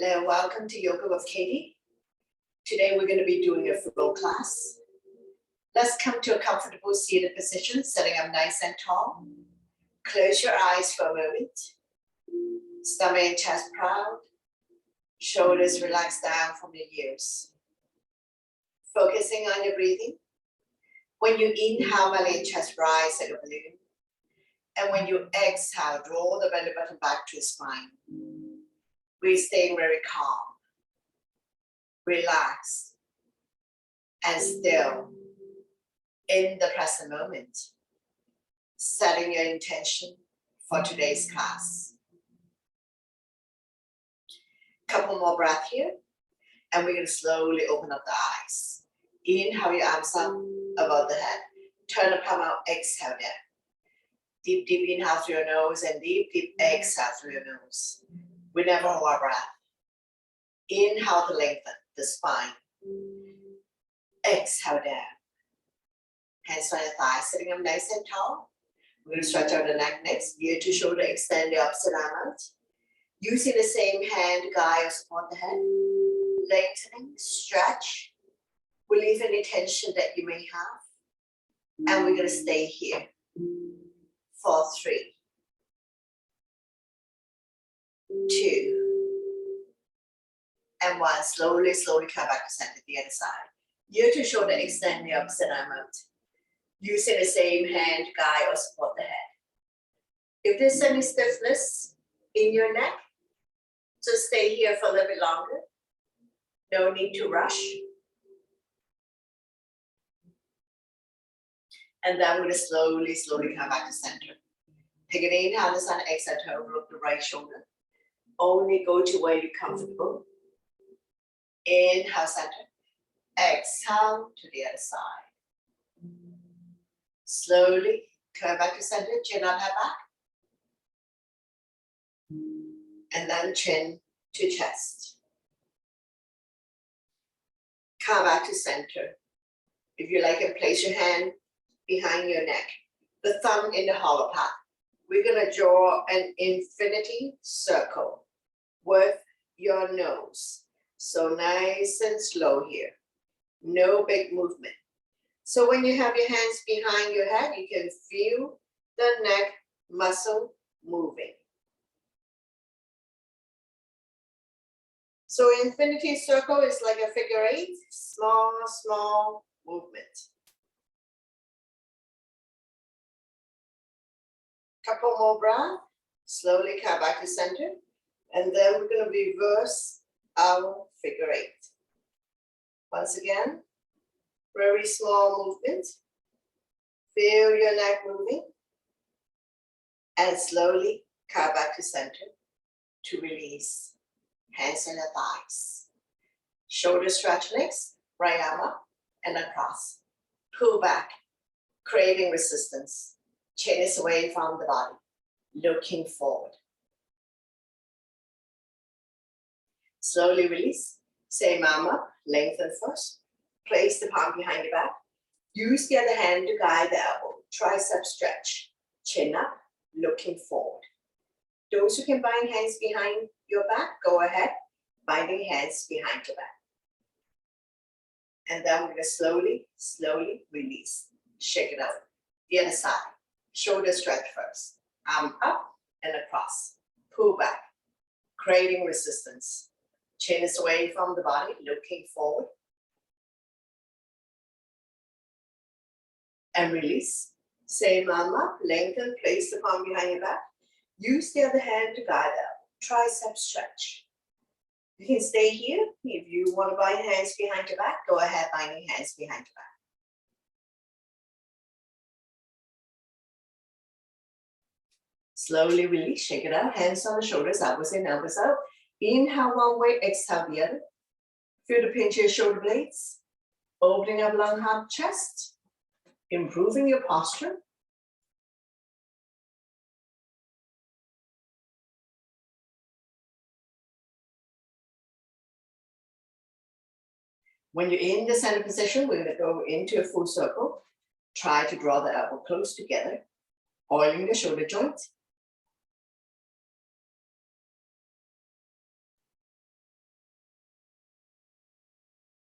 Hello, welcome to Yoga with Katie. Today we're going to be doing a flow class. Let's come to a comfortable seated position, sitting up nice and tall. Close your eyes for a moment. Stomach and chest proud. Shoulders relax down from your ears. Focusing on your breathing. When you inhale, belly and chest rise like a balloon. And when you exhale, draw the belly button back to the spine. We're staying very calm, relaxed, and still in the present moment, setting your intention for today's class. Couple more breaths here, and we're going to slowly open up the eyes. Inhale your arms up above the head. Turn the palm out, exhale down. Deep, deep inhale through your nose and deep, deep exhale through your nose. We never hold our breath. Inhale to lengthen the spine. Exhale down. Hands on your thighs, sitting up nice and tall. We're going to stretch out the neck next. Ear to shoulder, extend the opposite arm out. Using the same hand to guide or support the head. Lengthening, stretch. Relieve any tension that you may have. And we're going to stay here for 3, 2, and 1. Slowly, slowly come back to center, the other side. Ear to shoulder, extend the opposite arm out. Using the same hand to guide or support the head. If there's any stiffness in your neck, just stay here for a little bit longer. No need to rush. And then we're going to slowly, slowly come back to center. Take an inhale, the sun, exhale, turn over the right shoulder. Only go to where you're comfortable. Inhale, center. Exhale to the other side. Slowly come back to center, chin up, head back. And then chin to chest. Come back to center. If you like it, place your hand behind your neck, the thumb in the hollow part. We're going to draw an infinity circle with your nose. So nice and slow here. No big movement. So when you have your hands behind your head, you can feel the neck muscle moving. So infinity circle is like a figure 8, small, small movement. Couple more breaths, slowly come back to center, and then we're going to reverse our figure 8. Once again, very small movement. Feel your neck moving, and slowly come back to center to release. Hands on the thighs. Shoulder stretch legs, right arm up and across. Pull back, creating resistance. Chin is away from the body, looking forward. Slowly release. Same arm up, lengthen first. Place the palm behind your back. Use the other hand to guide the elbow. Tricep stretch. Chin up, looking forward. Those who can bind hands behind your back, go ahead. Binding hands behind your back. And then we're going to slowly, slowly release. Shake it out. The other side. Shoulder stretch first. Arm up and across. Pull back. Creating resistance. Chin is away from the body, looking forward. And release. Same arm up, lengthen, place the palm behind your back. Use the other hand to guide up. Tricep stretch. You can stay here. If you want to bind hands behind your back, go ahead, binding hands behind your back. Slowly release, shake it out. Hands on the shoulders, elbows in, elbows out. Inhale one way, exhale the other. Feel the pinch of your shoulder blades. Opening up long, hard chest. Improving your posture. When you're in the center position, we're going to go into a full circle. Try to draw the elbow close together, oiling the shoulder joint.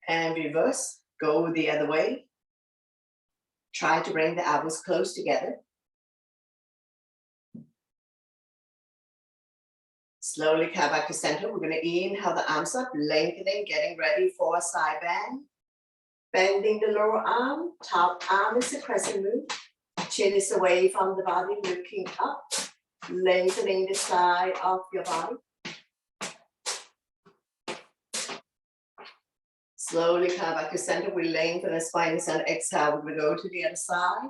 And reverse, go the other way. Try to bring the elbows close together. Slowly come back to center. We're going to inhale the arms up, lengthening, getting ready for a side bend. Bending the lower arm, top arm is a crescent move. Chin is away from the body, looking up, lengthening the side of your body. Slowly come back to center. We lengthen the spine and center. Exhale, we're going to go to the other side.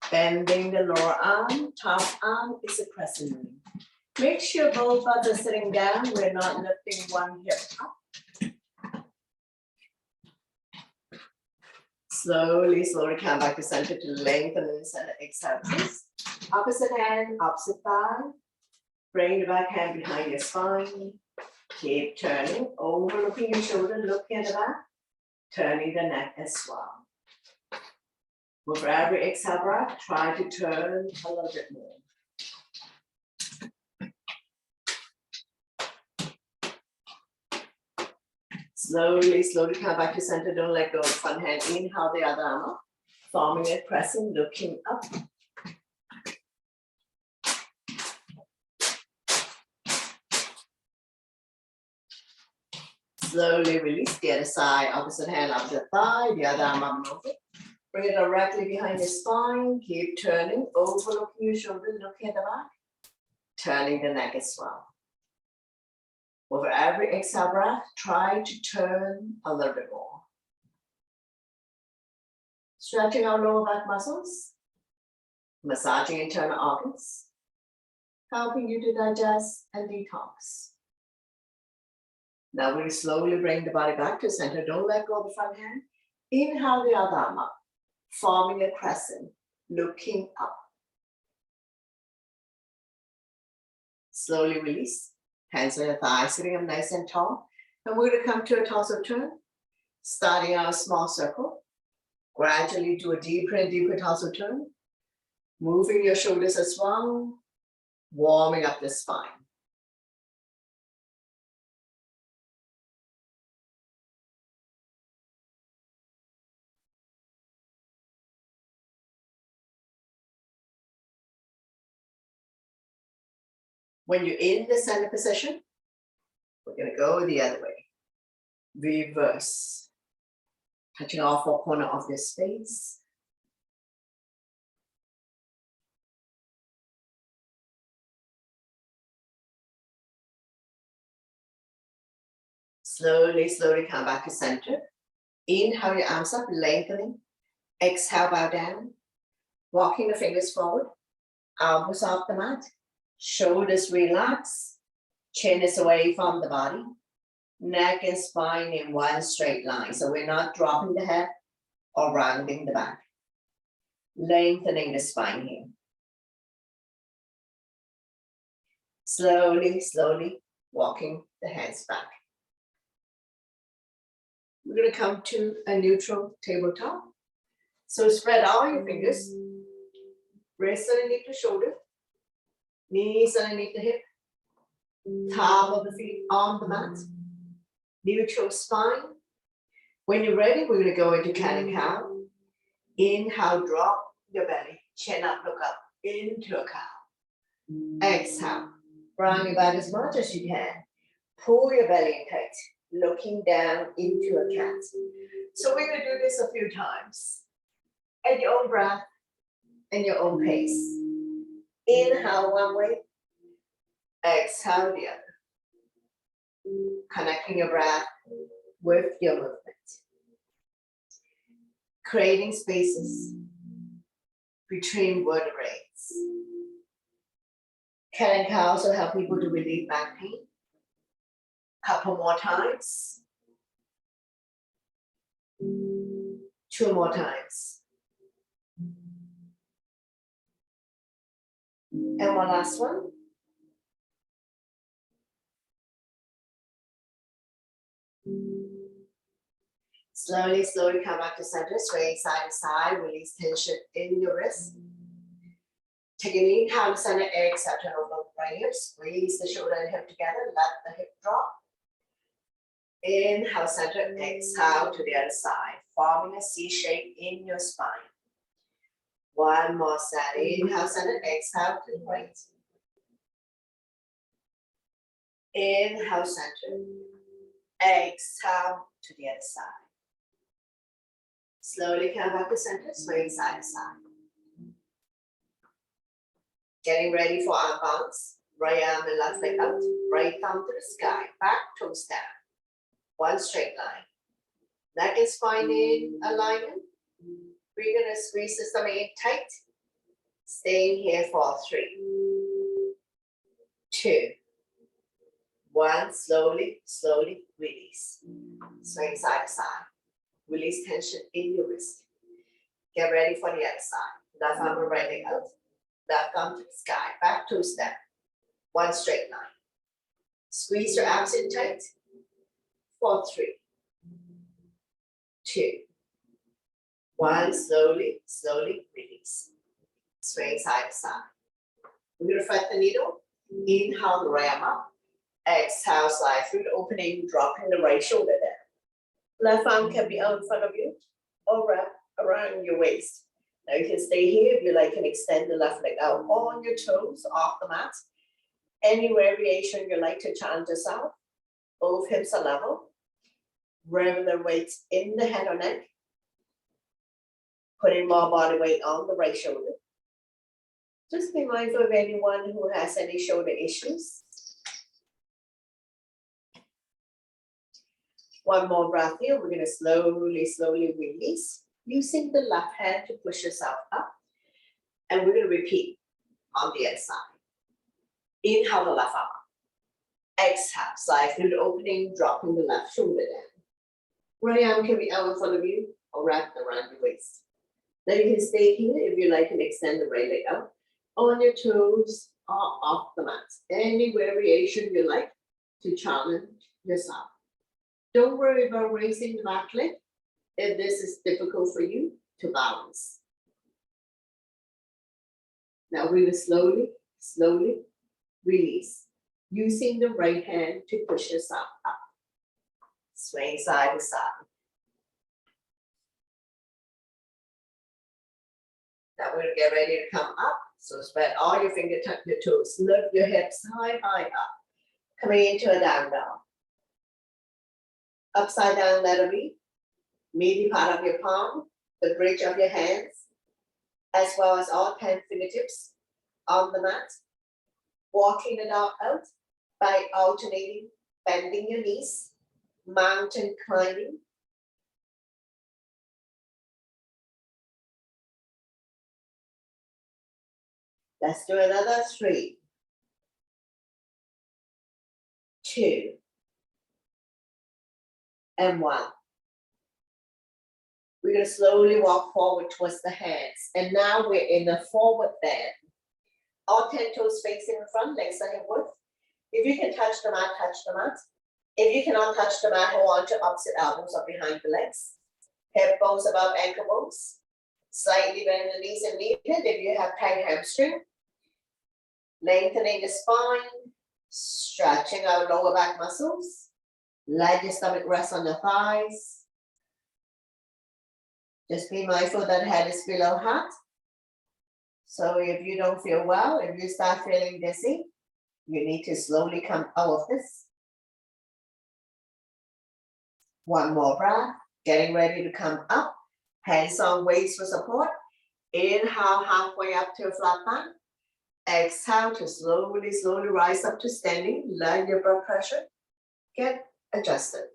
Bending the lower arm, top arm is a crescent move. Make sure both butts are sitting down. We're not lifting one hip up. Slowly come back to center to lengthen in the center. Exhale, twist. Opposite hand, opposite thigh. Bring the back hand behind your spine. Keep turning, overlooking your shoulder, looking at the back. Turning the neck as well. With every exhale breath, try to turn a little bit more. Slowly come back to center. Don't let go of front hand. Inhale the other arm up, forming a crescent, looking up. Slowly release the other side, opposite hand, opposite thigh, the other arm up and over. Bring it directly behind your spine. Keep turning, overlooking your shoulder, looking at the back. Turning the neck as well. Over every exhale breath, try to turn a little bit more. Stretching our lower back muscles. Massaging internal organs. Helping you to digest and detox. Now we slowly bring the body back to center. Don't let go of the front hand. Inhale the other arm up, forming a crescent, looking up. Slowly release. Hands on your thighs, sitting up nice and tall. And we're going to come to a torso turn. Starting out a small circle. Gradually do a deeper and deeper torso turn. Moving your shoulders as well. Warming up the spine. When you're in the center position, we're going to go the other way. Reverse. Touching all four corners of the space. Slowly come back to center. Inhale your arms up, lengthening. Exhale, bow down. Walking the fingers forward. Elbows off the mat. Shoulders relax. Chin is away from the body. Neck and spine in one straight line. So we're not dropping the head or rounding the back. Lengthening the spine here. Slowly walking the hands back. We're going to come to a neutral tabletop. So spread all your fingers. Wrists underneath the shoulder. Knees underneath the hip. Top of the feet on the mat. Neutral spine. When you're ready, we're going to go into cat and cow. Inhale, drop your belly. Chin up, look up. Into a cow. Exhale. Round your back as much as you can. Pull your belly in tight. Looking down into a cat. So we're going to do this a few times. At your own breath and your own pace. Inhale one way. Exhale the other. Connecting your breath with your movement. Creating spaces between vertebrae. Cat and cow also help people to relieve back pain. Couple more times. 2 more times. And one last one. Slowly come back to center, swaying side to side, release tension in your wrist. Take an inhale to center, exhale, turn over right here, squeeze the shoulder and hip together, let the hip drop. Inhale, center, exhale to the other side, forming a C shape in your spine. One more set. Inhale, center, exhale to the right. Inhale, center. Exhale to the other side. Slowly come back to center, swing side to side. Getting ready for our bounce. Right arm and left leg out. Right thumb to the sky. Back toes down. One straight line. Neck and spine in alignment. We're going to squeeze the stomach in tight. Staying here for 3, 2, 1. Slowly, slowly release. Swing side to side. Release tension in your wrist. Get ready for the other side. Left arm and right leg out. Left thumb to the sky. Back toes down. One straight line. Squeeze your abs in tight. For 3, 2, 1. Slowly, slowly release. Swing side to side. We're going to thread the needle. Inhale the right arm up. Exhale, slide through the opening, dropping the right shoulder down. Left arm can be out in front of you or wrap around your waist. Now you can stay here if you like and extend the left leg out on your toes off the mat. Any variation you like to challenge yourself. Both hips are level. Regular weights in the head or neck. Putting more body weight on the right shoulder. Just be mindful of anyone who has any shoulder issues. One more breath here. We're going to slowly, slowly release. Using the left hand to push yourself up. And we're going to repeat on the other side. Inhale the left arm up. Exhale, slide through the opening, dropping the left shoulder down. Right arm can be out in front of you or wrapped around your waist. Then you can stay here if you like and extend the right leg out on your toes or off the mat. Any variation you like to challenge yourself. Don't worry about raising the back leg if this is difficult for you to balance. Now we will slowly, slowly release. Using the right hand to push yourself up. Swing side to side. Now we're going to get ready to come up. So spread all your fingers, tuck your toes. Lift your hips high, high up. Coming into a down dog. Upside down letter V. Meaty part of your palm. The bridge of your hands. As well as all 10 fingertips on the mat. Walking the dog out by alternating, bending your knees. Mountain climbing. Let's do another 3, 2, and 1. We're going to slowly walk forward towards the hands. And now we're in a forward bend. All 10 toes facing in front, legs are hip width. If you can touch the mat, touch the mat. If you cannot touch the mat, hold on to opposite elbows or behind the legs. Hip bones above ankle bones. Slightly bend the knees if needed if you have tight hamstring. Lengthening the spine. Stretching out lower back muscles. Let your stomach rest on the thighs. Just be mindful that head is below heart. So if you don't feel well, if you start feeling dizzy, you need to slowly come out of this. One more breath, getting ready to come up. Hands on waist for support. Inhale halfway up to a flat back. Exhale to slowly, slowly rise up to standing. Let your blood pressure get adjusted.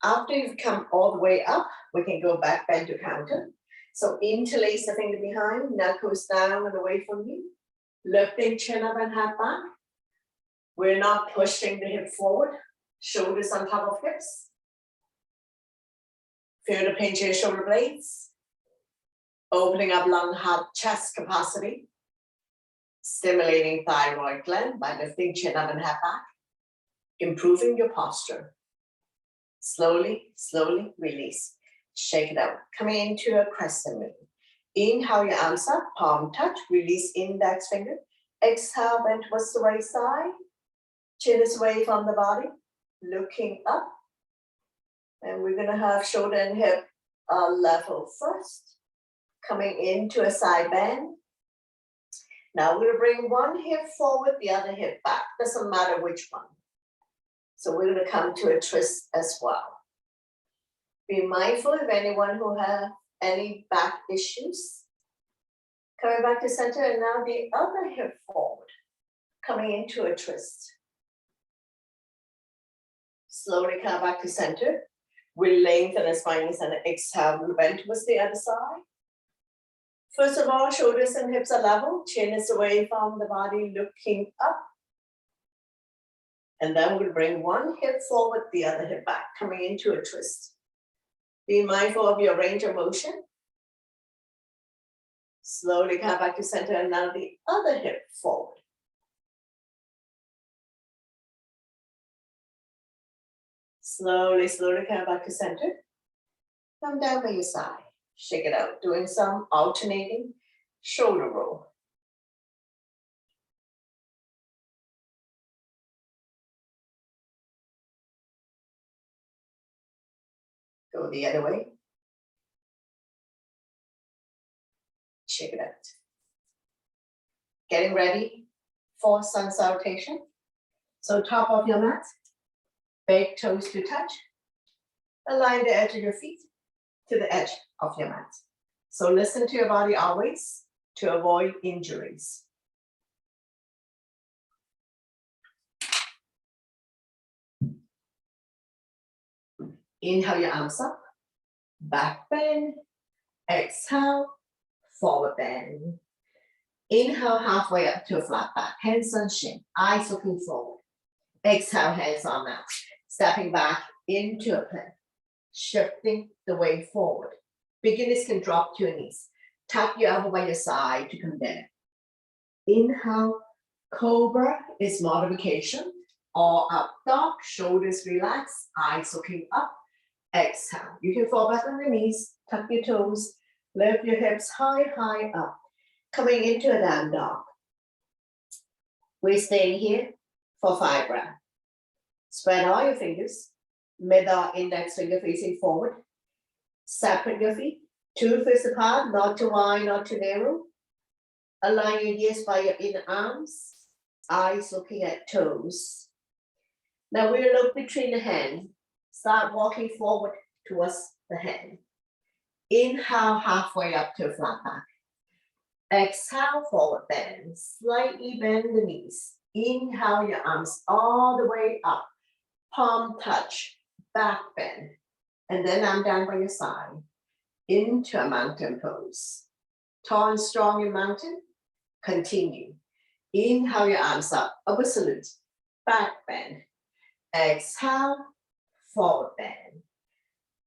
After you've come all the way up, we can go back, bend to counter. So interlace the finger behind, knuckles down and away from you. Lifting chin up and head back. We're not pushing the hip forward. Shoulders on top of hips. Feel the pinch of your shoulder blades. Opening up lung, heart, chest capacity. Stimulating thyroid gland by lifting chin up and head back. Improving your posture. Slowly, slowly release. Shake it out. Coming into a crescent moon. Inhale your arms up, palm touch, release index finger. Exhale, bend towards the right side. Chin is away from the body. looking up. And we're gonna have shoulder and hip level first, coming into a side bend. Now we're gonna bring one hip forward, the other hip back. Doesn't matter which one. So we're gonna come to a twist as well. Be mindful of anyone who have any back issues. Coming back to center, and now the other hip forward, coming into a twist. Slowly come back to center. We lengthen the spine and exhale, we bend towards the other side. First of all, shoulders and hips are level, chin is away from the body, looking up. And then we'll bring one hip forward, the other hip back, coming into a twist. Be mindful of your range of motion. Slowly come back to center, and now the other hip forward. Slowly, slowly come back to center. Come down by your side. Shake it out, doing some alternating shoulder roll. Go the other way. Shake it out. Getting ready for sun salutation. So top of your mat, big toes to touch. Align the edge of your feet to the edge of your mat. So listen to your body always to avoid injuries. Inhale your arms up, back bend, exhale, forward bend. Inhale halfway up to a flat back, hands on shin, eyes looking forward. Exhale, hands on mat, stepping back into a plank, shifting the weight forward. Beginners can drop to your knees. Tap your elbow by your side to come down. Inhale, cobra is modification. Or up dog, shoulders relaxed, eyes looking up. Exhale. You can fall back on your knees, tuck your toes, lift your hips high, high up. Coming into a down dog. We're staying here for 5 breaths. Spread all your fingers, middle index finger facing forward. Separate your feet, 2 fists apart, not too wide, not too narrow. Align your ears by your inner arms, eyes looking at toes. Now we'll look between the hands. Start walking forward towards the hand. Inhale halfway up to a flat back. Exhale, forward bend. Slightly bend the knees. Inhale your arms all the way up. Palm touch, back bend. And then I'm down by your side. Into a mountain pose. Tall and strong in mountain. Continue. Inhale your arms up. Upward salute. Back bend. Exhale, forward bend.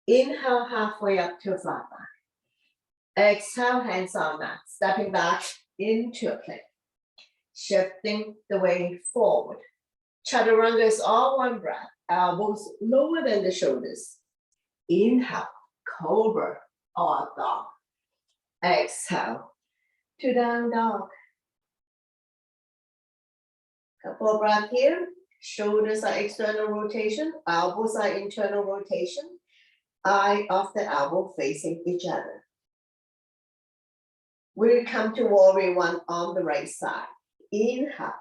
Inhale halfway up to a flat back. Exhale, hands on mat. Stepping back into a plank. Shifting the weight forward. Chaturanga is all one breath. Elbows lower than the shoulders. Inhale, cobra or dog. Exhale to down dog. Couple of breaths here. Shoulders are external rotation, elbows are internal rotation. Eye of the elbow facing each other. We'll come to warrior 1 on the right side. Inhale,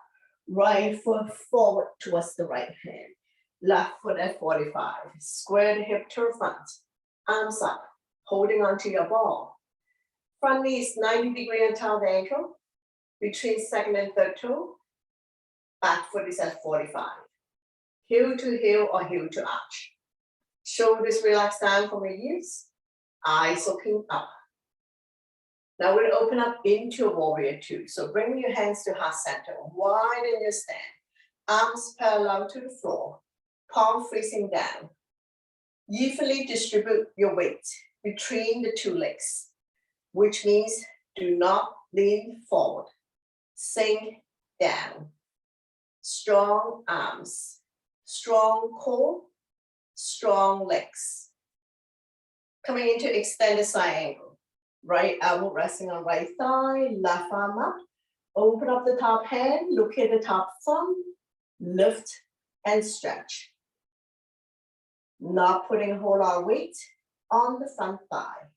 right foot forward towards the right hand. Left foot at 45. Square the hip to the front. Arms up, holding onto your ball. Front knee is 90 degrees on top of the ankle. Between second and third toe. Back foot is at 45. Heel to heel or heel to arch. Shoulders relax down from your ears. Eyes looking up. Now we'll open up into warrior 2. So bring your hands to heart center. Widen your stand. Arms parallel to the floor. Palm facing down. Evenly distribute your weight between the 2 legs, which means do not lean forward. Sink down. Strong arms, strong core, strong legs. Coming into extended side angle. Right elbow resting on right thigh, left arm up. Open up the top hand, look at the top thumb, lift and stretch. Not putting a whole lot of weight on the front thigh.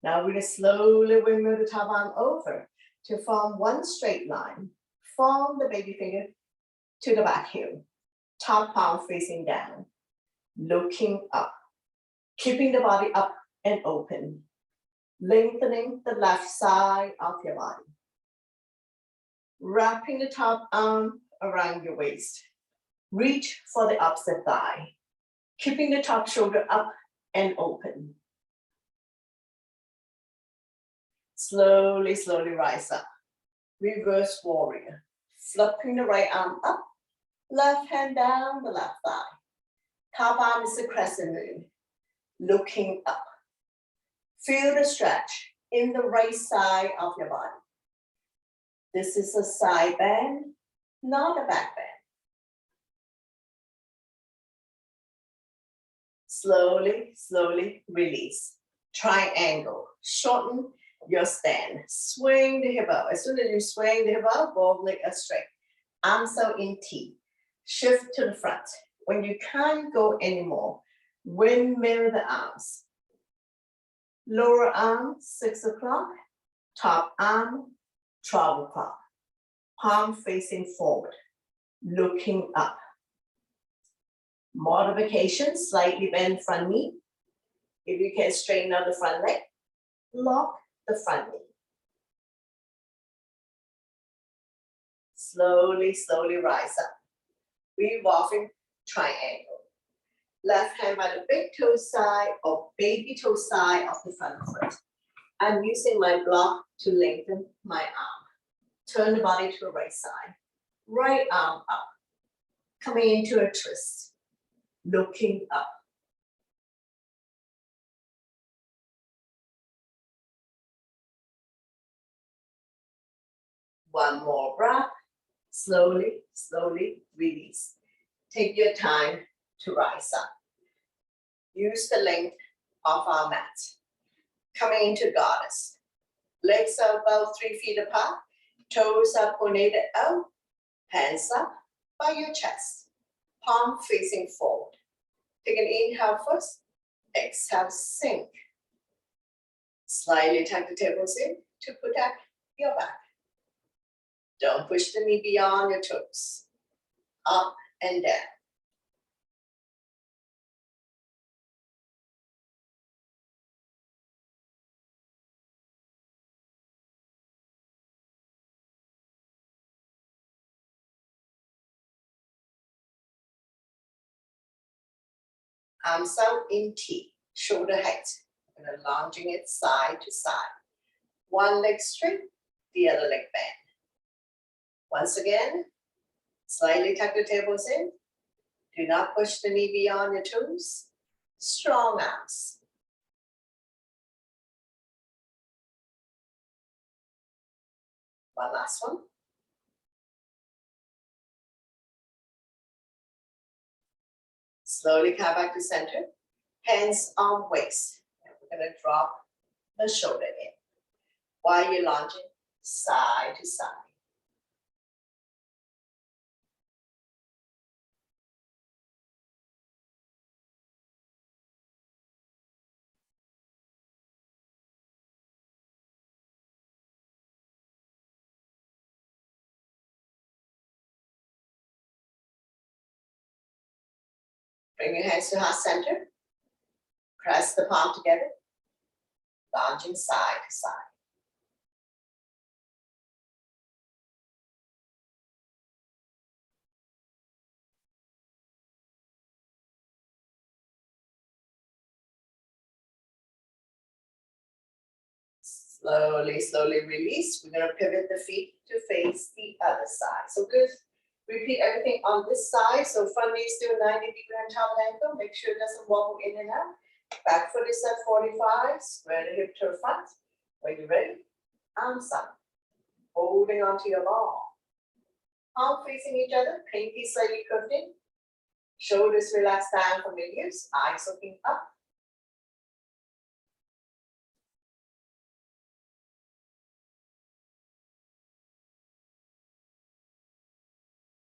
Now we're going to slowly move the top arm over to form one straight line. From the baby finger to the back heel. Top palm facing down. Looking up. Keeping the body up and open. Lengthening the left side of your body. Wrapping the top arm around your waist. Reach for the opposite thigh. Keeping the top shoulder up and open. Slowly rise up. Reverse warrior. Flipping the right arm up. Left hand down the left thigh. Top arm is a crescent moon. Looking up. Feel the stretch in the right side of your body. This is a side bend, not a back bend. Slowly release. Triangle. Shorten your stand. Swing the hip out. As soon as you swing the hip out, both legs are straight. Arms out in T. Shift to the front. When you can't go anymore, windmill the arms. Lower arm, 6 o'clock. Top arm, 12 o'clock. Palm facing forward. Looking up. Modification, slightly bend front knee. If you can straighten out the front leg, lock the front knee. Slowly rise up. Revolving triangle. Left hand by the big toe side or baby toe side of the front foot. I'm using my block to lengthen my arm. Turn the body to the right side. Right arm up. Coming into a twist. Looking up. One more breath. Slowly release. Take your time to rise up. Use the length of our mat. Coming into goddess. Legs are about 3 feet apart. Toes are pointed out. Hands up by your chest. Palm facing forward. Take an inhale first. Exhale, sink. Slightly tuck the tables in to protect your back. Don't push the knee beyond your toes. Up and down. Arms out in T, shoulder height. And lounging it side to side. One leg straight, the other leg bent. Once again, slightly tuck the tables in. Do not push the knee beyond your toes. Strong arms. One last one. Slowly come back to center. Hands on waist. And we're going to drop the shoulder in. While you're lounging, side to side. Bring your hands to heart center. Press the palm together. Lounging side to side. Slowly release. We're going to pivot the feet to face the other side. So good. Repeat everything on this side. So front knee still 90 degree on top of the ankle. Make sure it doesn't wobble in and out. Back foot is at 45. Square the hip to the front. When you're ready, arms up. Holding onto your ball. Palm facing each other. Pinky slightly curved in. Shoulders relaxed down from your ears. Eyes looking up.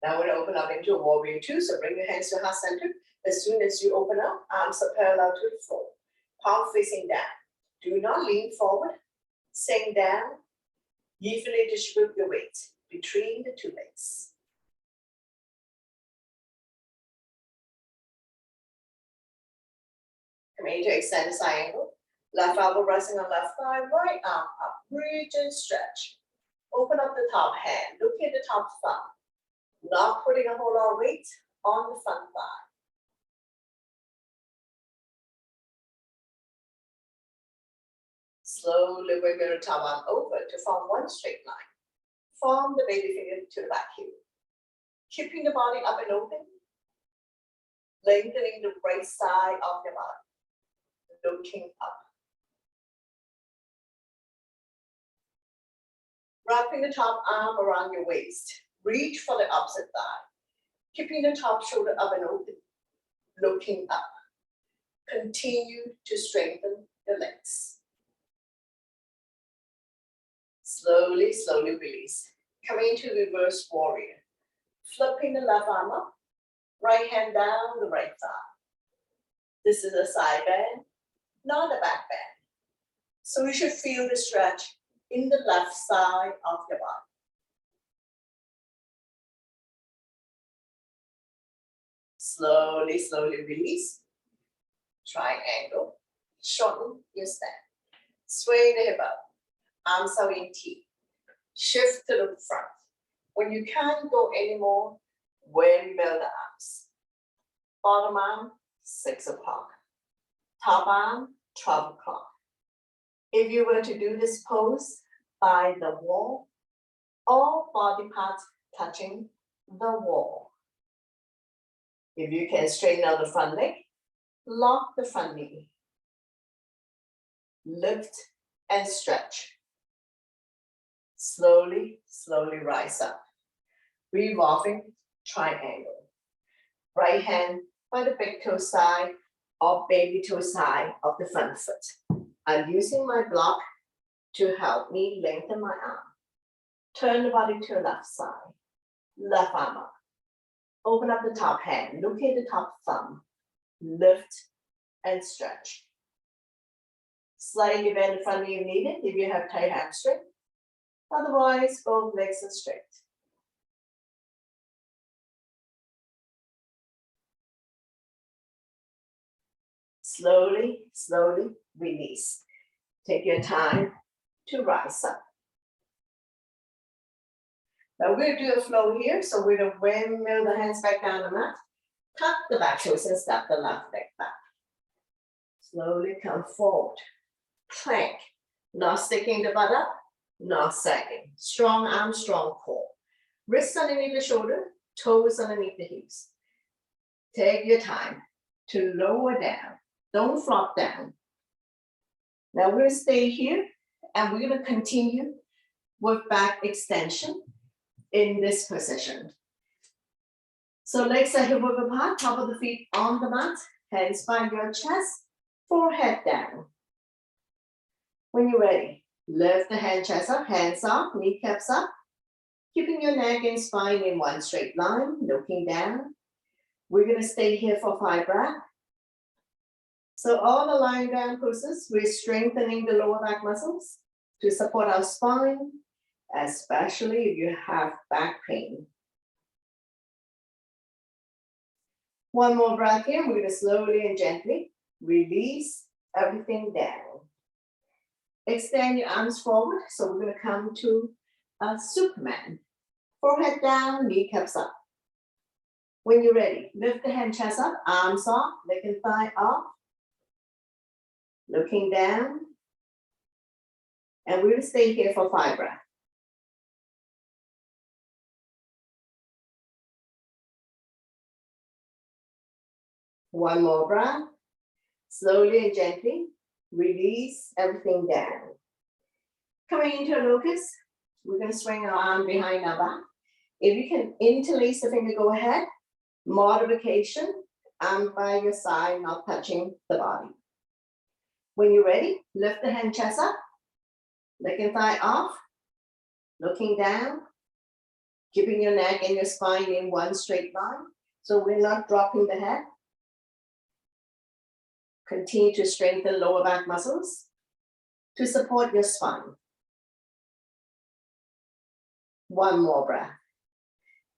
Now we're going to open up into a warrior two. So bring your hands to heart center. As soon as you open up, arms are parallel to the floor. Palm facing down. Do not lean forward. Sink down. Evenly distribute your weight between the two legs. Come into extended side angle. Left elbow resting on left thigh, right arm up. Reach and stretch. Open up the top hand. Look at the top thumb. Not putting a whole lot of weight on the front thigh. Slowly wiggle the top arm over to form one straight line. Form the baby finger to the back heel. Keeping the body up and open. Lengthening the right side of your body. Looking up. Wrapping the top arm around your waist. Reach for the opposite thigh. Keeping the top shoulder up and open. Looking up. Continue to strengthen the legs. Slowly, slowly release. Coming to reverse warrior. Flipping the left arm up. Right hand down the right thigh. This is a side bend, not a back bend. So you should feel the stretch in the left side of your body. Slowly, slowly release. Triangle. Shorten your stand. Sway the hip up. Arms out in T. Shift to the front. When you can't go anymore, windmill the arms. Bottom arm, 6 o'clock. Top arm, 12 o'clock. If you were to do this pose by the wall, all body parts touching the wall. If you can straighten out the front leg, lock the front knee. Lift and stretch. Slowly, slowly rise up. Revolving triangle. Right hand by the big toe side or baby toe side of the front foot. I'm using my block to help me lengthen my arm. Turn the body to the left side. Left arm up. Open up the top hand. Look at the top thumb. Lift and stretch. Slightly bend the front knee if needed if you have tight hamstring. Otherwise, both legs are straight. Slowly, slowly release. Take your time to rise up. Now we're going to do a flow here. So we're going to windmill the hands back down the mat. Tuck the back toes and step the left leg back. Slowly come forward. Plank. Not sticking the butt up, not sagging. Strong arm, strong core. Wrists underneath the shoulder, toes underneath the hips. Take your time to lower down. Don't flop down. Now we're going to stay here and we're going to continue with back extension in this position. So legs are hip width apart, top of the feet on the mat, hands by your chest, forehead down. When you're ready, lift the hand chest up, hands up, kneecaps up, keeping your neck and spine in one straight line, looking down. We're going to stay here for 5 breaths. So all the lying down poses, we're strengthening the lower back muscles to support our spine, especially if you have back pain. One more breath here. We're going to slowly and gently release everything down. Extend your arms forward. So we're going to come to a Superman. Forehead down, kneecaps up. When you're ready, lift the hand chest up, arms off, leg and thigh off. Looking down. And we're going to stay here for 5 breaths. One more breath. Slowly and gently release everything down. Coming into a locust, we're going to swing our arm behind our back. If you can interlace the finger, go ahead. Modification, arm by your side, not touching the body. When you're ready, lift the hand chest up, leg and thigh off, looking down. keeping your neck and your spine in one straight line. So we're not dropping the head. Continue to strengthen lower back muscles to support your spine. One more breath.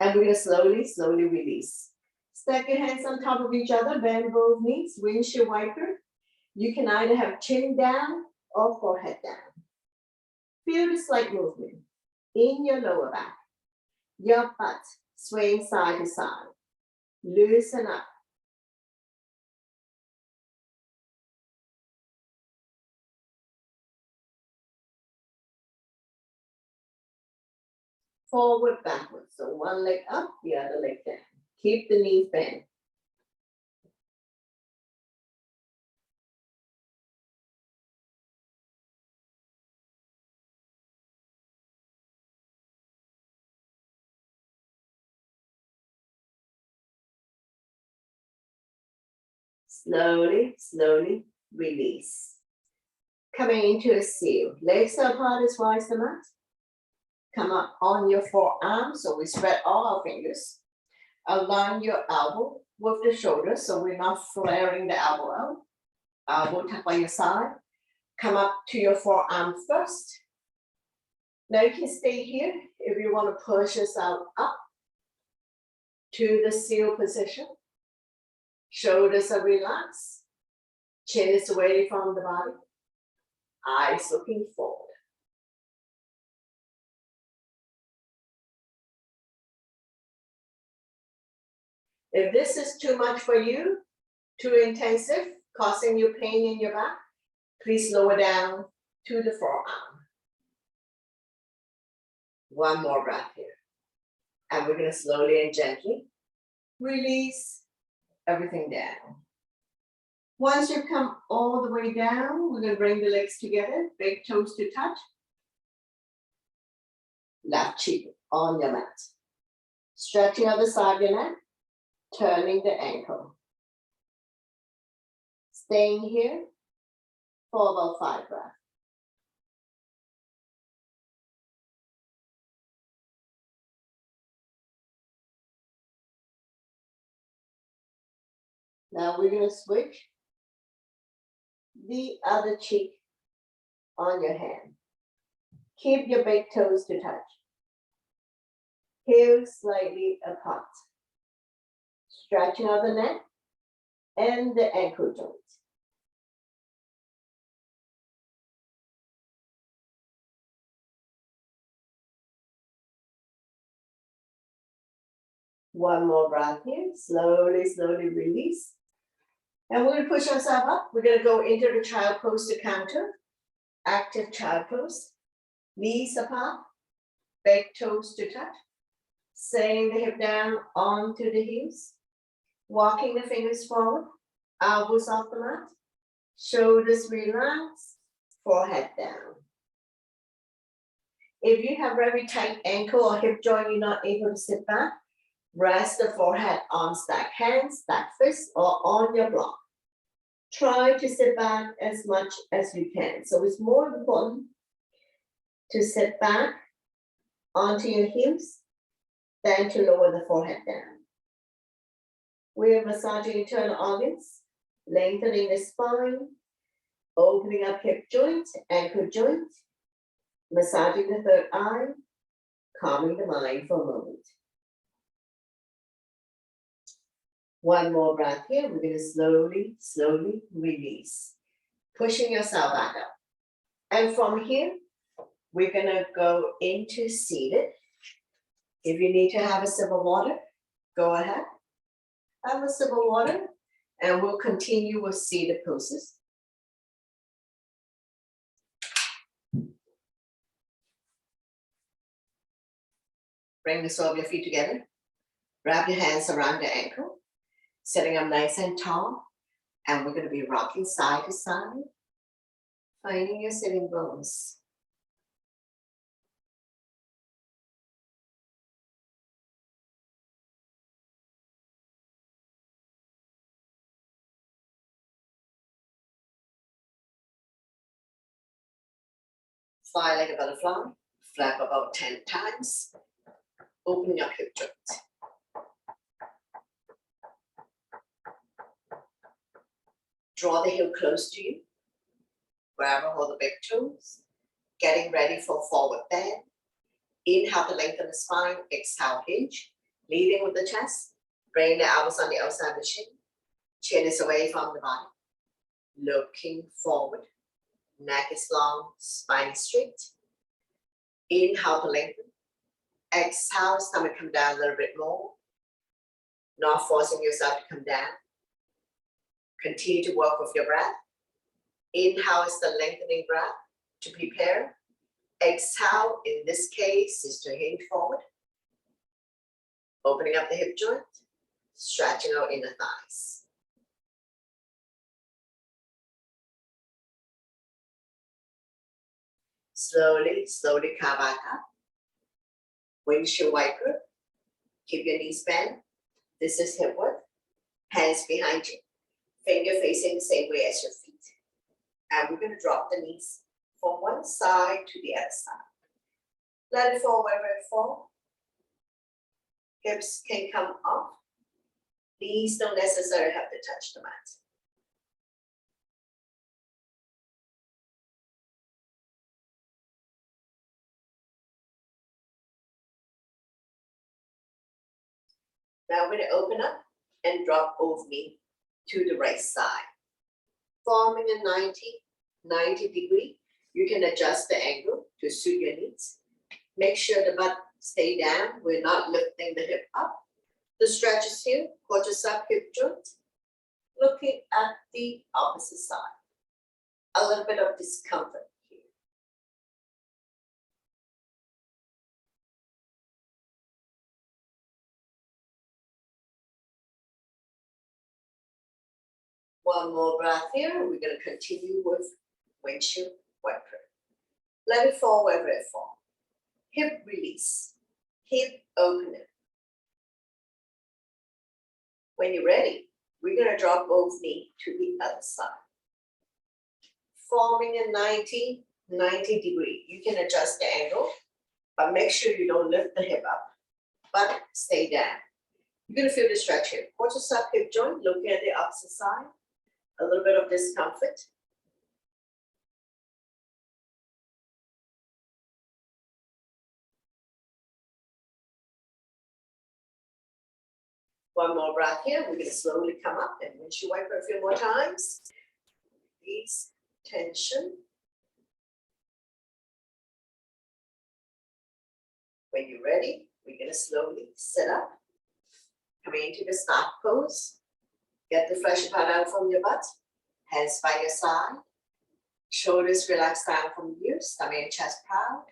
And we're going to slowly, slowly release. Stack your hands on top of each other, bend both knees, windshield wiper. You can either have chin down or forehead down. Feel the slight movement in your lower back. Your butt swaying side to side. Loosen up. Forward, backwards. So one leg up, the other leg down. Keep the knees bent. Slowly, slowly release. Coming into a seal. Legs are apart as wide as the mat. Come up on your forearms, so we spread all our fingers. Align your elbow with the shoulder, so we're not flaring the elbow out. Elbow tucked by your side. Come up to your forearm first. Now you can stay here if you want to push yourself up to the seal position. Shoulders are relaxed. Chin is away from the body. Eyes looking forward. If this is too much for you, too intensive, causing you pain in your back, please lower down to the forearm. One more breath here. And we're going to slowly and gently release everything down. Once you come all the way down, we're going to bring the legs together, big toes to touch. Left cheek on your mat. Stretching out the side of your neck, turning the ankle. Staying here for about 5 breaths. Now we're going to switch the other cheek on your hand. Keep your big toes to touch. Heels slightly apart. Stretching out the neck and the ankle joints. One more breath here. Slowly, slowly release. And we're going to push ourselves up. We're going to go into the child pose to counter. Active child pose. Knees apart. Big toes to touch. Sending the hip down onto the heels. Walking the fingers forward. Elbows off the mat. Shoulders relax. Forehead down. If you have very tight ankle or hip joint, you're not able to sit back, rest the forehead on stacked hands, stacked fists, or on your block. Try to sit back as much as you can. So it's more important to sit back onto your heels than to lower the forehead down. We are massaging internal organs, lengthening the spine, opening up hip joint, ankle joint, massaging the third eye, calming the mind for a moment. One more breath here. We're going to slowly, slowly release, pushing yourself back up. And from here, we're going to go into seated. If you need to have a sip of water, go ahead. Have a sip of water, and we'll continue with seated poses. Bring the sole of your feet together. Wrap your hands around the ankle. Sitting up nice and tall, and we're going to be rocking side to side, finding your sitting bones. Fly like a butterfly, flap about 10 times. Opening up hip joint. Draw the heel close to you. Grab and hold the big toes. Getting ready for forward bend. Inhale to lengthen the spine. Exhale, hinge. Leading with the chest. Bring the elbows on the outside of the chin. Chin is away from the body. Looking forward. Neck is long, spine is straight. Inhale to lengthen. Exhale, stomach come down a little bit more. Not forcing yourself to come down. Continue to work with your breath. Inhale is the lengthening breath to prepare. Exhale, in this case, is to hinge forward. Opening up the hip joint, stretching out inner thighs. Slowly, slowly come back up. Windshield wiper. Keep your knees bent. This is hip width. Hands behind you. Finger facing the same way as your feet. And we're going to drop the knees from one side to the other side. Let it fall wherever it falls. Hips can come up. Knees don't necessarily have to touch the mat. Now we're going to open up and drop both knees to the right side. Forming a 90 degree. You can adjust the angle to suit your needs. Make sure the butt stay down. We're not lifting the hip up. The stretch is here, quadricep hip joint. Looking at the opposite side. A little bit of discomfort here. One more breath here. We're going to continue with windshield wiper. Let it fall wherever it falls. Hip release. Hip opening. When you're ready, we're going to drop both knees to the other side. Forming a 90 degree. You can adjust the angle, but make sure you don't lift the hip up, but stay down. You're going to feel the stretch here. Quadricep hip joint, looking at the opposite side. A little bit of discomfort. One more breath here. We're going to slowly come up and windshield wiper a few more times. Release tension. When you're ready, we're going to slowly sit up. Coming into the start pose. Get the flesh part out from your butt. Hands by your side. Shoulders relax down from you. Stomach and chest proud.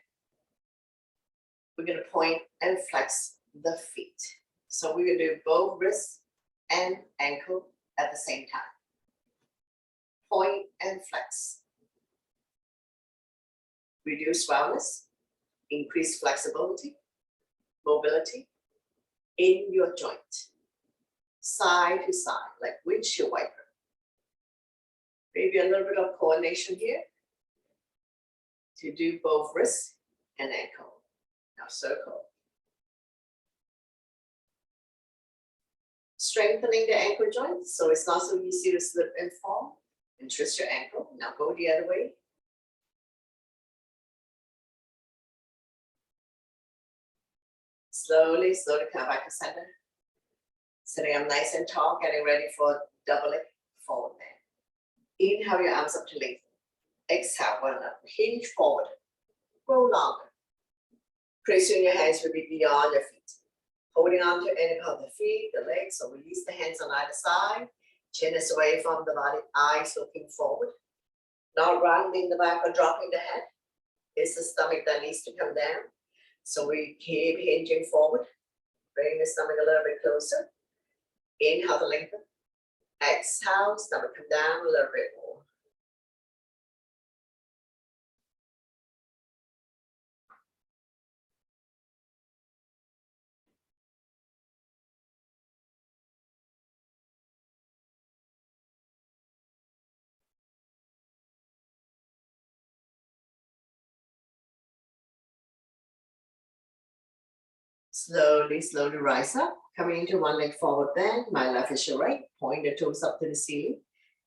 We're going to point and flex the feet. So we're going to do both wrist and ankle at the same time. Point and flex. Reduce wellness. Increase flexibility. Mobility in your joint. Side to side, like windshield wiper. Maybe a little bit of coordination here to do both wrist and ankle. Now circle. Strengthening the ankle joint so it's not so easy to slip and fall. And twist your ankle. Now go the other way. Slowly, slowly come back to center. Sitting up nice and tall, getting ready for double leg forward bend. Inhale your arms up to lengthen. Exhale, one up. Hinge forward. Grow longer. Pressing your hands will be beyond your feet. Holding on to any of the feet, the legs, so release the hands on either side. Chin is away from the body, eyes looking forward. Not rounding the back or dropping the head. It's the stomach that needs to come down. So we keep hinging forward. Bring the stomach a little bit closer. Inhale to lengthen. Exhale, stomach come down a little bit more. Slowly, slowly rise up. Coming into one leg forward bend. My left is your right. Point the toes up to the ceiling.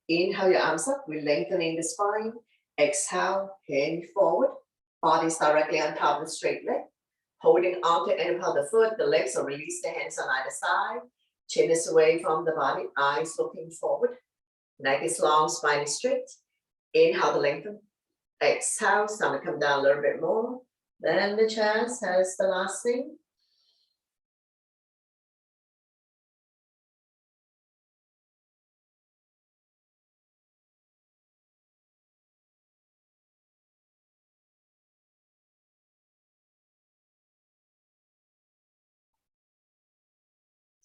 Inhale your arms up. We're lengthening the spine. Exhale, hand forward. Body's directly on top of the straight leg. Holding on to end of the foot, the legs, so release the hands on either side. Chin is away from the body, eyes looking forward. Neck is long, spine is straight. Inhale to lengthen. Exhale, stomach come down a little bit more. Then the chest as the last thing.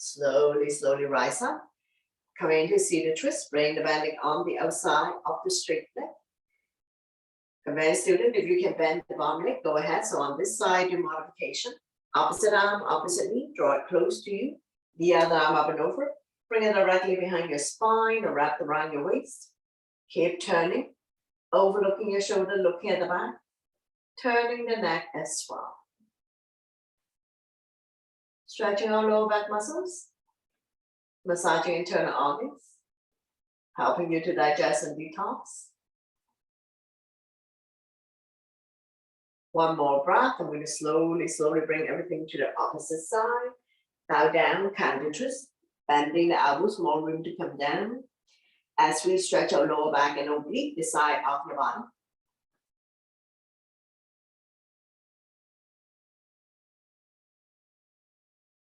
Slowly, slowly rise up. Coming into seated twist, bring the bending on the outside of the straight leg. Advanced student, if you can bend the bottom leg, go ahead. So on this side, do modification. Opposite arm, opposite knee, draw it close to you. The other arm up and over. Bring it directly behind your spine or wrap around your waist. Keep turning, overlooking your shoulder, looking at the back. Turning the neck as well. Stretching our lower back muscles. Massaging internal organs. Helping you to digest and detox. One more breath. I'm going to slowly, slowly bring everything to the opposite side. Bow down, counter twist. Bending the elbows, more room to come down. As we stretch our lower back and oblique, the side of your body.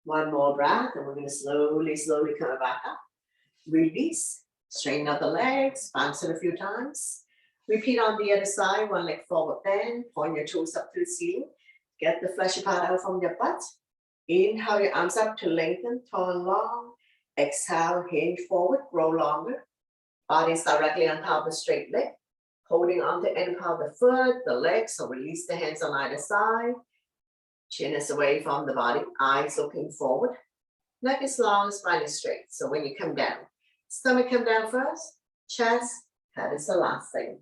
One more breath, and we're going to slowly, slowly come back up. Release, straighten out the legs, bounce it a few times. Repeat on the other side, one leg forward bend, point your toes up to the ceiling. Get the fleshy part out from your butt. Inhale your arms up to lengthen, turn long. Exhale, hinge forward, grow longer. Body's directly on top of the straight leg. Holding on to end of the foot, the legs, so release the hands on either side. Chin is away from the body, eyes looking forward. Neck is long, spine is straight. So when you come down, stomach come down first, chest, that is the last thing.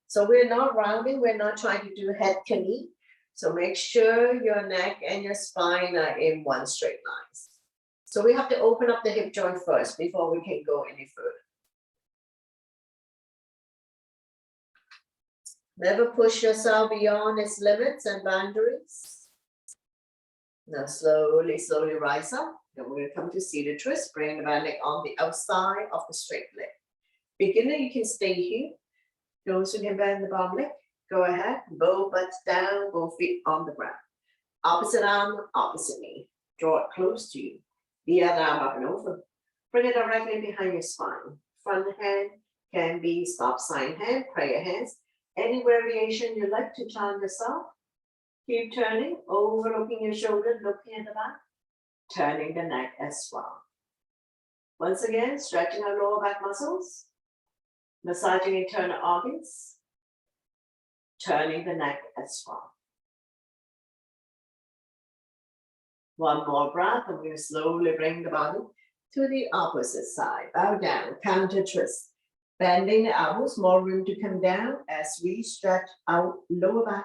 So we're not rounding, we're not trying to do head to knee. So make sure your neck and your spine are in one straight line. So we have to open up the hip joint first before we can go any further. Never push yourself beyond its limits and boundaries. Now slowly, slowly rise up. Then we're going to come to seated twist. Bring the band leg on the outside of the straight leg. Beginner, you can stay here. Those who can bend the bottom leg, go ahead. Both butts down, both feet on the ground. Opposite arm, opposite knee. Draw it close to you. The other arm up and over. Bring it directly behind your spine. Front hand can be stop sign hand, prayer hands. Any variation you like to chant yourself. Keep turning, overlooking your shoulder, looking at the back. Turning the neck as well. Once again, stretching our lower back muscles. Massaging internal organs. Turning the neck as well. One more breath, and we're going to slowly bring the body to the opposite side. Bow down, counter twist. Bending the elbows, more room to come down as we stretch out lower back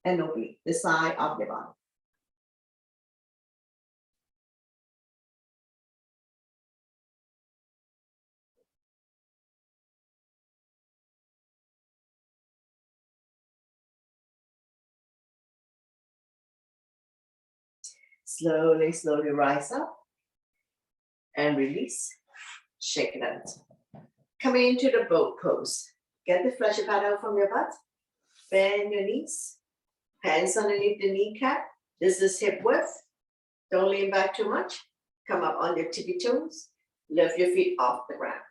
and oblique, the side of the body. Slowly, slowly rise up and release. Shake it out. Coming into the boat pose. Get the fleshy part out from your butt. Bend your knees. Hands underneath the kneecap. This is hip width. Don't lean back too much. Come up on your tippy toes. Lift your feet off the ground.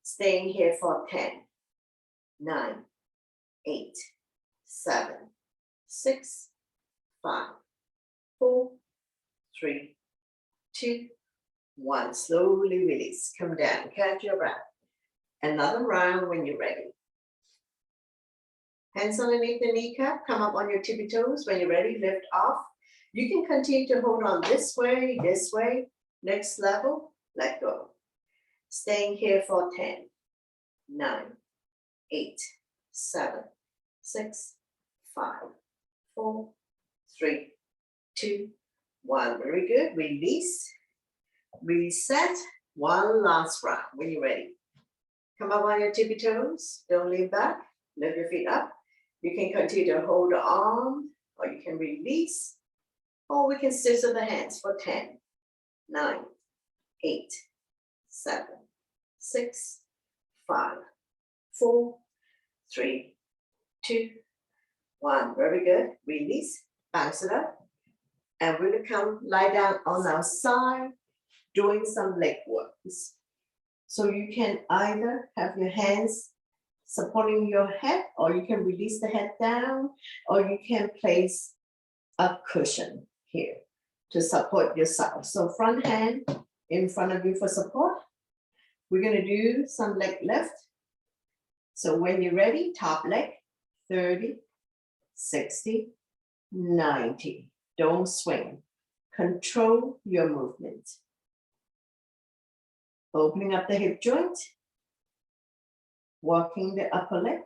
Staying here for 10, 9, 8, 7, 6, 5, 4, 3, 2, 1. Slowly release. Come down. Catch your breath. Another round when you're ready. Hands underneath the kneecap. Come up on your tippy toes. When you're ready, lift off. You can continue to hold on this way. Next level, let go. Staying here for 10, 9, 8, 7, 6, 5, 4, 3, 2, 1. Very good. Release. Reset. One last round when you're ready. Come up on your tippy toes. Don't lean back. Lift your feet up. You can continue to hold the arm, or you can release, or we can scissor the hands for 10, 9, 8, 7, 6, 5, 4, 3, 2, 1. Very good. Release. Bounce it up. And we're going to come lie down on our side, doing some leg works. So you can either have your hands supporting your head, or you can release the head down, or you can place a cushion here to support yourself. So front hand in front of you for support. We're going to do some leg lift. So when you're ready, top leg, 30, 60, 90. Don't swing. Control your movement. Opening up the hip joint. Walking the upper leg.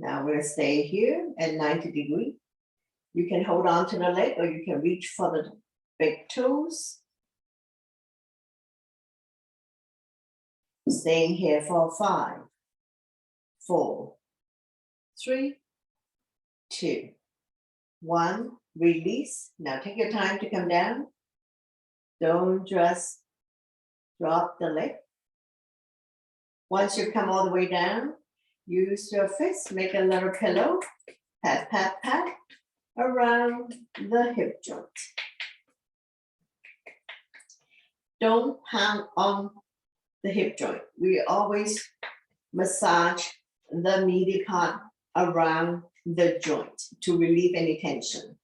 Now we're going to stay here at 90 degrees. You can hold on to the leg, or you can reach for the big toes. Staying here for 5, 4, 3, 2, 1. Release. Now take your time to come down. Don't just drop the leg. Once you come all the way down, use your fists, make a little pillow, pat, pat, pat, around the hip joint. Don't pound on the hip joint. We always massage the meaty part around the joint to relieve any tension.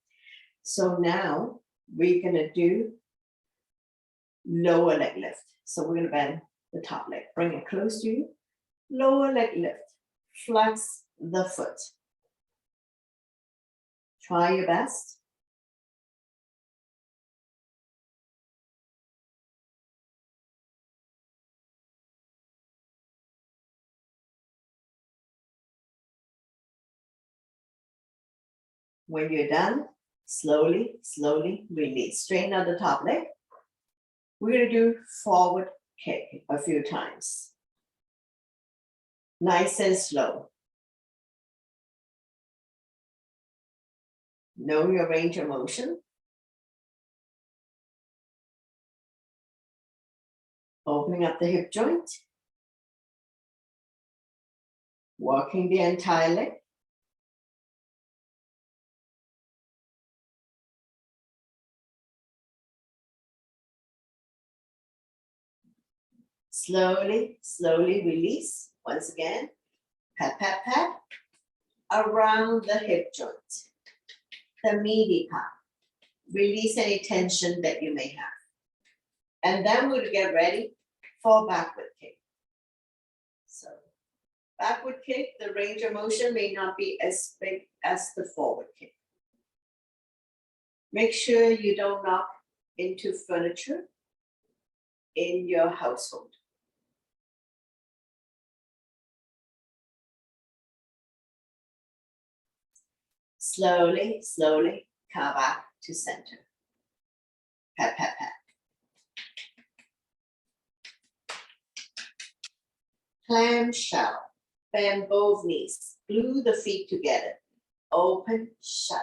So now we're gonna do lower leg lift. So we're gonna bend the top leg, bring it close to you, lower leg lift. Flex the foot. Try your best. When you're done, slowly, slowly release. Straighten out the top leg. We're going to do forward kick a few times. Nice and slow. Know your range of motion. Opening up the hip joint. Walking the entire leg. Slowly, slowly release. Once again, pat, pat, pat, around the hip joint, the meaty part. Release any tension that you may have. And then we'll get ready for backward kick. So backward kick, the range of motion may not be as big as the forward kick. Make sure you don't knock into furniture in your household. Slowly, slowly come back to center. Pat, pat, pat. Clamshell. Bend both knees. Glue the feet together. Open, shut.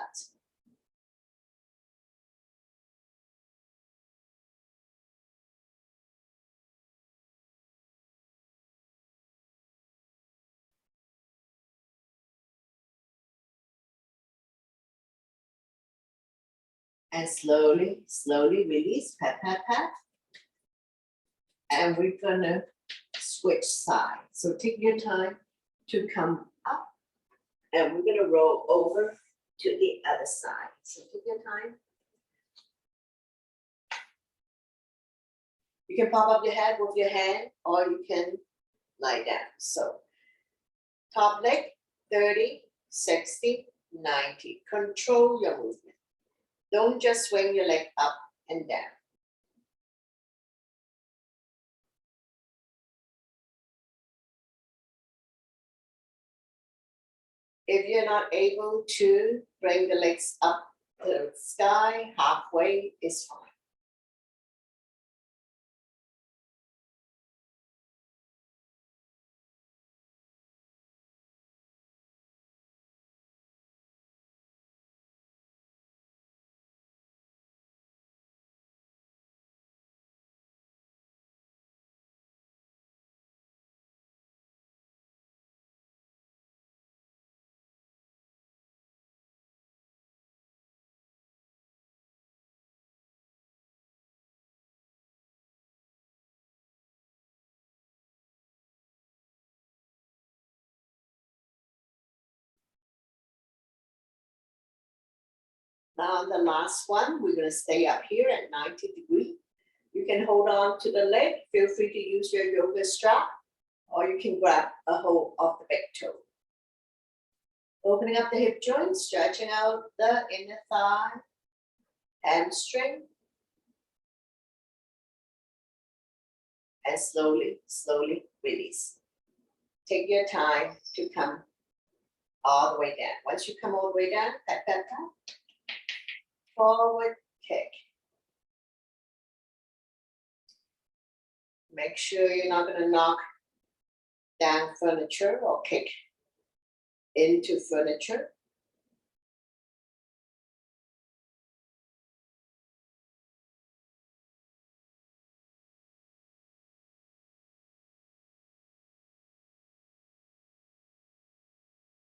And slowly, slowly release, pat, pat, pat. And we're gonna switch sides. So take your time to come up, and we're gonna roll over to the other side. So take your time. You can pop up your head with your hand, or you can lie down. So top leg, 30, 60, 90. Control your movement. Don't just swing your leg up and down. If you're not able to bring the legs up to the sky, halfway is fine. Now the last one, we're going to stay up here at 90 degrees. You can hold on to the leg. Feel free to use your yoga strap, or you can grab a hold of the big toe. Opening up the hip joint, stretching out the inner thigh, hamstring. And slowly, slowly release. Take your time to come all the way down. Once you come all the way down, tap, tap, tap. Forward kick. Make sure you're not going to knock down furniture or kick into furniture.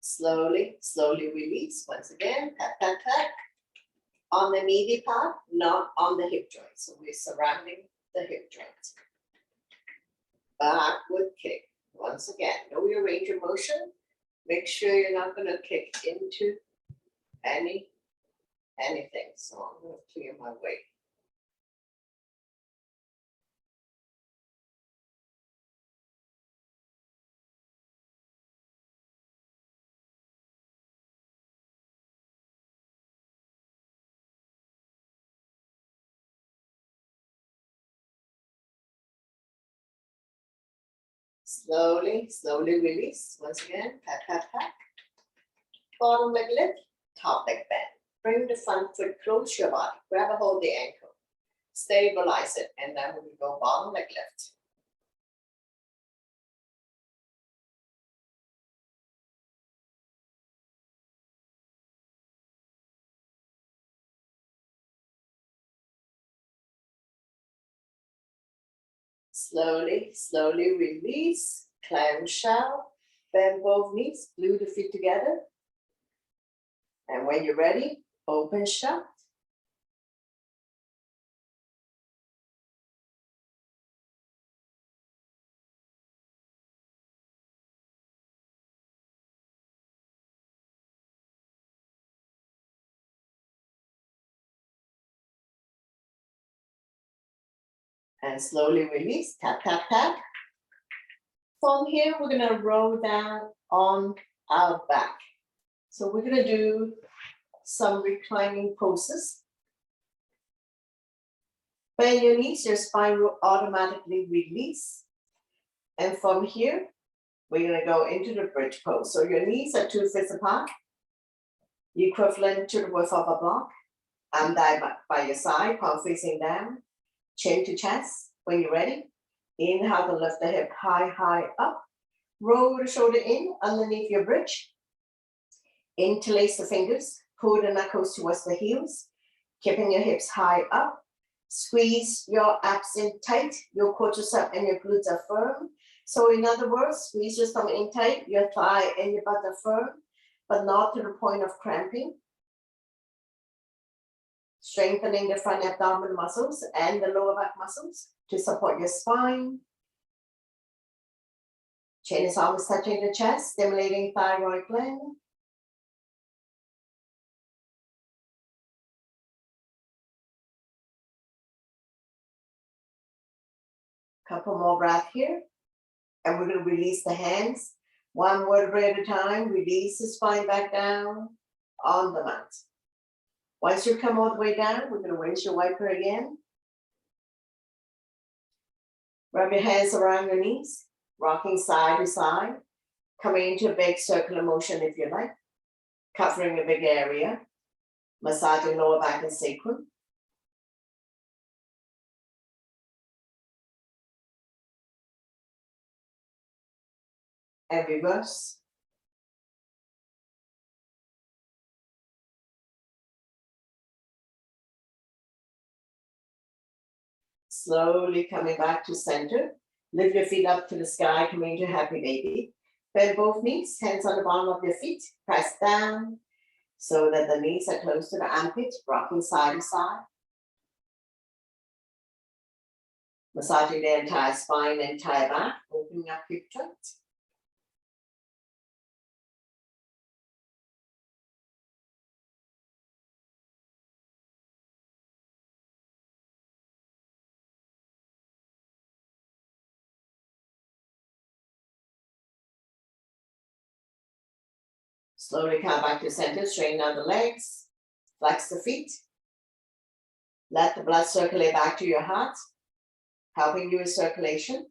Slowly, slowly release. Once again, tap, tap, tap. On the meaty part, not on the hip joint. So we're surrounding the hip joint. Backward kick. Once again, know your range of motion. Make sure you're not going to kick into anything. So I'm going to clear my way. Slowly, slowly release. Once again, pat, pat, pat. Bottom leg lift, top leg bend. Bring the front foot close to your body. Grab a hold of the ankle. Stabilize it, and then we go bottom leg lift. Slowly, slowly release. Clamshell. Bend both knees. Glue the feet together. And when you're ready, open shut. And slowly release. Tap, tap, tap. From here, we're going to roll down on our back. So we're going to do some reclining poses. Bend your knees, your spine will automatically release. And from here, we're going to go into the bridge pose. So your knees are 2 fists apart, equivalent to the width of a block. Arm by your side, palm facing down, chin to chest. When you're ready, inhale to lift the hip high, high up. Roll the shoulder in underneath your bridge. Interlace the fingers, pull the knuckles towards the heels, keeping your hips high up. Squeeze your abs in tight, your quadriceps and your glutes are firm. So in other words, squeeze your stomach in tight, your thigh and your butt are firm, but not to the point of cramping. Strengthening the front abdominal muscles and the lower back muscles to support your spine. Chin is almost touching the chest, stimulating thyroid gland. Couple more breaths here. And we're going to release the hands. One vertebrae at a time. Release the spine back down on the mat. Once you come all the way down, we're going to rinse your wiper again. Rub your hands around your knees, rocking side to side, coming into a big circular motion if you like, covering a big area, massaging lower back and sacrum. And reverse. Slowly coming back to center. Lift your feet up to the sky, coming into happy baby. Bend both knees, hands on the bottom of your feet. Press down so that the knees are close to the armpit, rocking side to side. Massaging the entire spine, entire back, opening up hip joints. Slowly come back to center, straighten out the legs, flex the feet. Let the blood circulate back to your heart, helping you with circulation.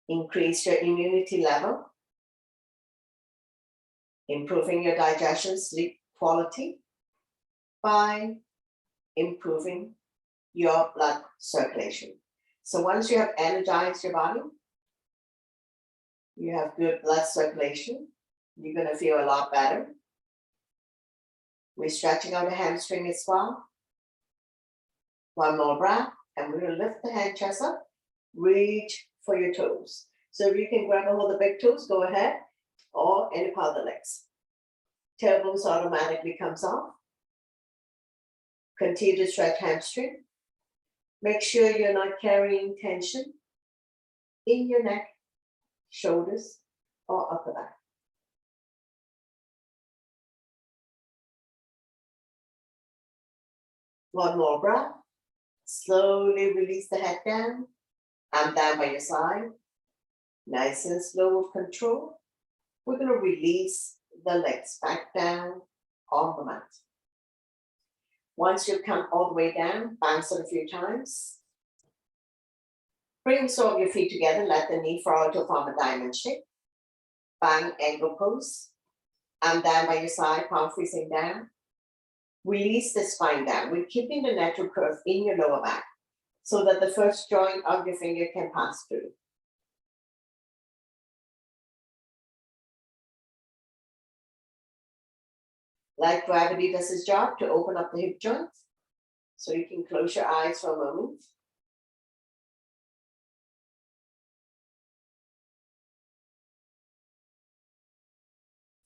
Increase your immunity level, improving your digestion, sleep quality by improving your blood circulation. So once you have energized your body, you have good blood circulation, you're going to feel a lot better. We're stretching out the hamstring as well. One more breath, and we're going to lift the hand chest up, reach for your toes. So if you can grab a hold of the big toes, go ahead, or any part of the legs. Tailbones automatically comes off. Continue to stretch hamstring. Make sure you're not carrying tension in your neck, shoulders, or upper back. One more breath. Slowly release the head down. And down by your side. Nice and slow with control. We're going to release the legs back down on the mat. Once you come all the way down, bounce it a few times. Bring the sole of your feet together, let the knee fall to form a diamond shape. Bang, ankle pose. And down by your side, palm facing down. Release the spine down. We're keeping the natural curve in your lower back so that the first joint of your finger can pass through. Let gravity does its job to open up the hip joints. So you can close your eyes for a moment.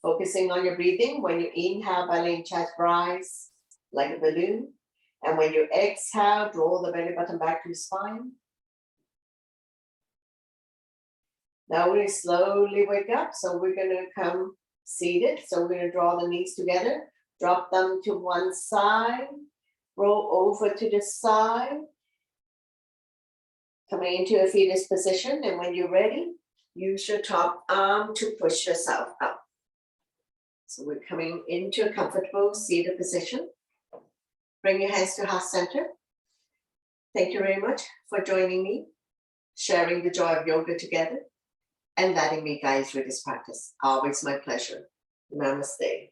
Focusing on your breathing. When you inhale, belly and chest rise like a balloon. And when you exhale, draw the belly button back to the spine. Now we slowly wake up. So we're going to come seated. So we're going to draw the knees together. Drop them to one side. Roll over to the side. Coming into a fetus position. And when you're ready, use your top arm to push yourself up. So we're coming into a comfortable seated position. Bring your hands to heart center. Thank you very much for joining me, sharing the joy of yoga together, and letting me guide you through this practice. Always my pleasure. Namaste.